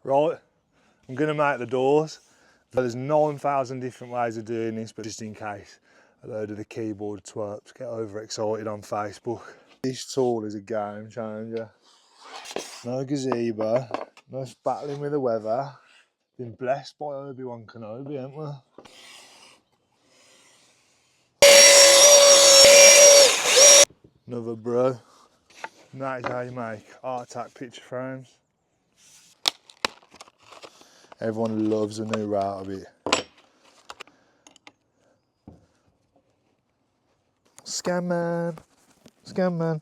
Right, I'm gonna make the doors. There's 9,000 different ways of doing this, but just in case a load of the keyboard twerps get overexcited on Facebook. This tool is a game changer. No gazebo, no battling with the weather. Been blessed by Obi-Wan Kenobi, haven't we? Another bro. And that is how you make Art Attack picture frames. Everyone loves a new route of it. Scam man, scam man.